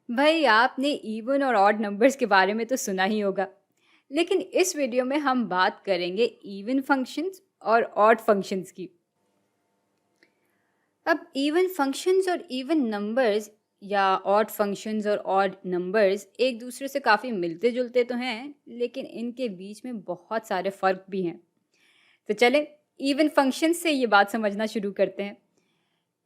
भाई आपने इवन और ऑड नंबर्स के बारे में तो सुना ही होगा, लेकिन इस वीडियो में हम बात करेंगे इवन फंक्शंस और ऑड फंक्शंस की। अब इवन फंक्शंस और इवन नंबर्स या ऑड फंक्शंस और ऑड नंबर्स एक दूसरे से काफ़ी मिलते जुलते तो हैं, लेकिन इनके बीच में बहुत सारे फ़र्क भी हैं। तो चलें इवन फंक्शंस से ये बात समझना शुरू करते हैं।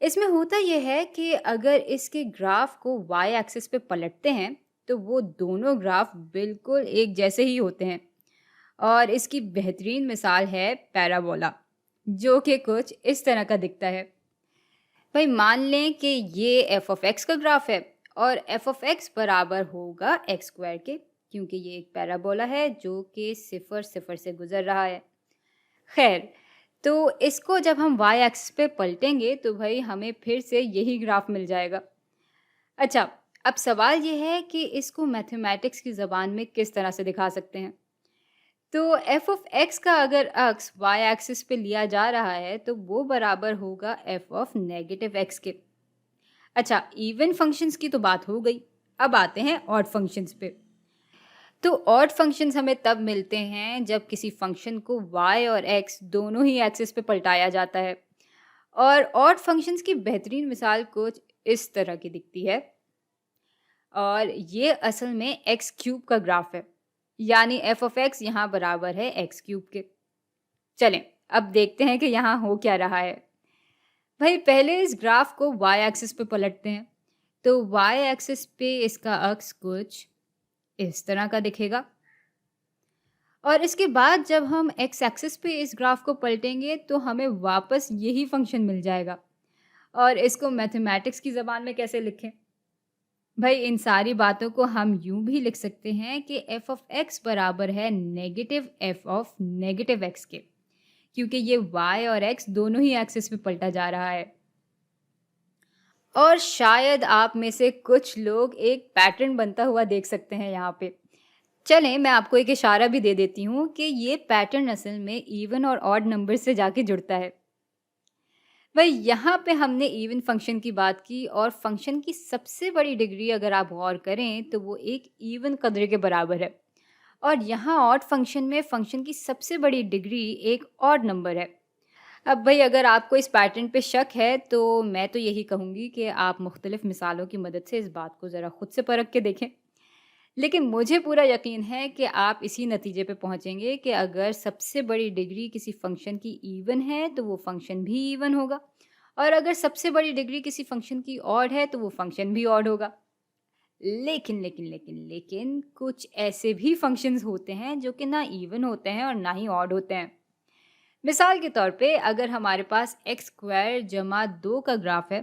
इसमें होता यह है कि अगर इसके ग्राफ को वाई एक्सिस पे पलटते हैं तो वो दोनों ग्राफ बिल्कुल एक जैसे ही होते हैं। और इसकी बेहतरीन मिसाल है पैराबोला, जो कि कुछ इस तरह का दिखता है। भाई मान लें कि ये एफ ऑफ एक्स का ग्राफ है और एफ ऑफ एक्स बराबर होगा एक्स स्क्वायर के, क्योंकि ये एक पैराबोला है जो कि सिफर सिफर से गुजर रहा है। खैर, तो इसको जब हम वाई एक्सिस पे पलटेंगे तो भाई हमें फिर से यही ग्राफ मिल जाएगा। अच्छा, अब सवाल ये है कि इसको मैथमेटिक्स की ज़बान में किस तरह से दिखा सकते हैं। तो एफ ऑफ एक्स का अगर अक्स वाई एक्सिस पे लिया जा रहा है तो वो बराबर होगा एफ ऑफ नेगेटिव एक्स के। अच्छा, इवन फंक्शंस की तो बात हो गई, अब आते हैं ऑड फंक्शंस पे। तो ऑड फंक्शंस हमें तब मिलते हैं जब किसी फंक्शन को y और x दोनों ही एक्सिस पे पलटाया जाता है। और ऑड फंक्शंस की बेहतरीन मिसाल कुछ इस तरह की दिखती है। और ये असल में एक्स क्यूब का ग्राफ है, यानी एफ ऑफ एक्स यहाँ बराबर है एक्स क्यूब के। चलें अब देखते हैं कि यहाँ हो क्या रहा है। भाई पहले इस ग्राफ को y एक्सिस पे पलटते हैं। तो y एक्सिस पे इसका अक्स कुछ इस तरह का दिखेगा। और इसके बाद जब हम एक्स एक्सिस पे इस ग्राफ को पलटेंगे तो हमें वापस यही फंक्शन मिल जाएगा। और इसको मैथमेटिक्स की ज़बान में कैसे लिखें? भाई इन सारी बातों को हम यूं भी लिख सकते हैं कि एफ ऑफ एक्स बराबर है negative F of negative x के, क्योंकि ये वाई और एक्स दोनों ही एक्सिस पे पलटा जा रहा है। और शायद आप में से कुछ लोग एक पैटर्न बनता हुआ देख सकते हैं यहाँ पे। चलें मैं आपको एक इशारा भी दे देती हूँ कि ये पैटर्न असल में इवन और ऑड नंबर से जाके जुड़ता है। भाई यहाँ पे हमने इवन फंक्शन की बात की और फंक्शन की सबसे बड़ी डिग्री अगर आप गौर करें तो वो एक इवन कदर के बराबर है। और यहाँ ऑड फंक्शन में फंक्शन की सबसे बड़ी डिग्री एक ऑड नंबर है। अब भाई अगर आपको इस पैटर्न पे शक है तो मैं तो यही कहूँगी कि आप मुख्तलिफ मिसालों की मदद से इस बात को ज़रा खुद से परख के देखें। लेकिन मुझे पूरा यकीन है कि आप इसी नतीजे पे पहुंचेंगे कि अगर सबसे बड़ी डिग्री किसी फंक्शन की इवन है तो वो फंक्शन भी इवन होगा, और अगर सबसे बड़ी डिग्री किसी फंक्शन की ऑड है तो वो फंक्शन भी ऑड होगा। लेकिन कुछ ऐसे भी फंक्शंस होते हैं जो कि ना इवन होते हैं और ना ही ऑड होते हैं। मिसाल के तौर पे अगर हमारे पास एक्स स्क्वायर जमा 2 का ग्राफ है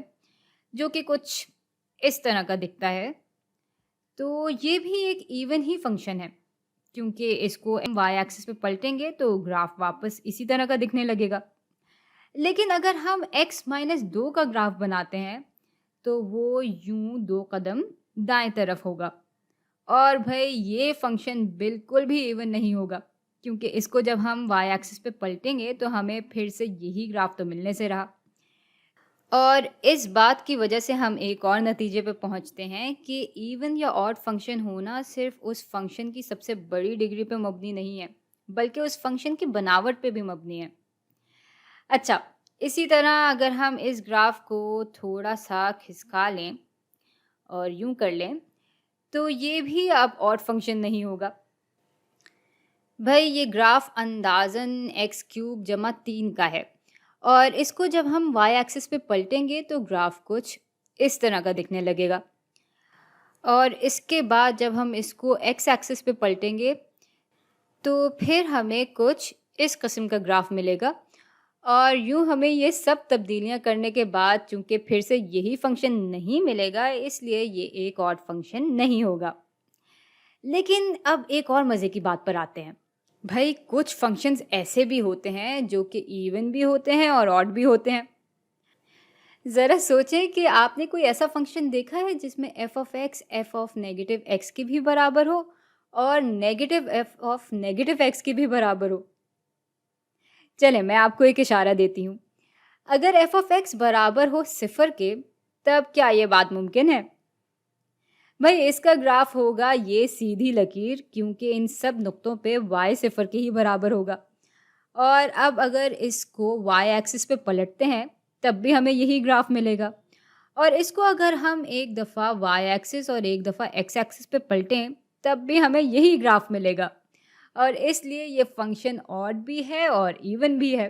जो कि कुछ इस तरह का दिखता है, तो ये भी एक इवन ही फंक्शन है, क्योंकि इसको हम वाई एक्सिस पे पलटेंगे तो ग्राफ वापस इसी तरह का दिखने लगेगा। लेकिन अगर हम x माइनस 2 का ग्राफ बनाते हैं तो वो यूं 2 कदम दाएं तरफ होगा। और भाई ये फंक्शन बिल्कुल भी इवन नहीं होगा, क्योंकि इसको जब हम वाई एक्सिस पे पलटेंगे तो हमें फिर से यही ग्राफ तो मिलने से रहा। और इस बात की वजह से हम एक और नतीजे पे पहुंचते हैं कि इवन या ऑड फंक्शन होना सिर्फ उस फंक्शन की सबसे बड़ी डिग्री पे मबनी नहीं है, बल्कि उस फंक्शन की बनावट पे भी मबनी है। अच्छा, इसी तरह अगर हम इस ग्राफ को थोड़ा सा खिसका लें और यूं कर लें तो ये भी अब ऑड फंक्शन नहीं होगा। भाई ये ग्राफ अंदाज़न एक्स क्यूब जमा 3 का है और इसको जब हम वाई एक्सिस पे पलटेंगे तो ग्राफ कुछ इस तरह का दिखने लगेगा। और इसके बाद जब हम इसको एक्स एक्सिस पे पलटेंगे तो फिर हमें कुछ इस किस्म का ग्राफ मिलेगा। और यूँ हमें ये सब तब्दीलियाँ करने के बाद चूँकि फिर से यही फंक्शन नहीं मिलेगा, इसलिए ये एक ऑड फंक्शन नहीं होगा। लेकिन अब एक और मज़े की बात पर आते हैं। भाई कुछ फंक्शंस ऐसे भी होते हैं जो कि इवन भी होते हैं और ऑड भी होते हैं। ज़रा सोचें कि आपने कोई ऐसा फंक्शन देखा है जिसमें एफ ऑफ नेगेटिव एक्स की भी बराबर हो और negative F of negative x की भी बराबर हो। चलें मैं आपको एक इशारा देती हूँ। अगर एफ ऑफ एक्स बराबर हो सिफर के, तब क्या ये बात मुमकिन है? भाई इसका ग्राफ होगा ये सीधी लकीर, क्योंकि इन सब नुक्तों पे y सिफर के ही बराबर होगा। और अब अगर इसको y एक्सिस पे पलटते हैं तब भी हमें यही ग्राफ मिलेगा। और इसको अगर हम एक दफ़ा y एक्सिस और एक दफ़ा x एक्सिस पे पलटें तब भी हमें यही ग्राफ मिलेगा। और इसलिए ये फंक्शन ऑड भी है और इवन भी है।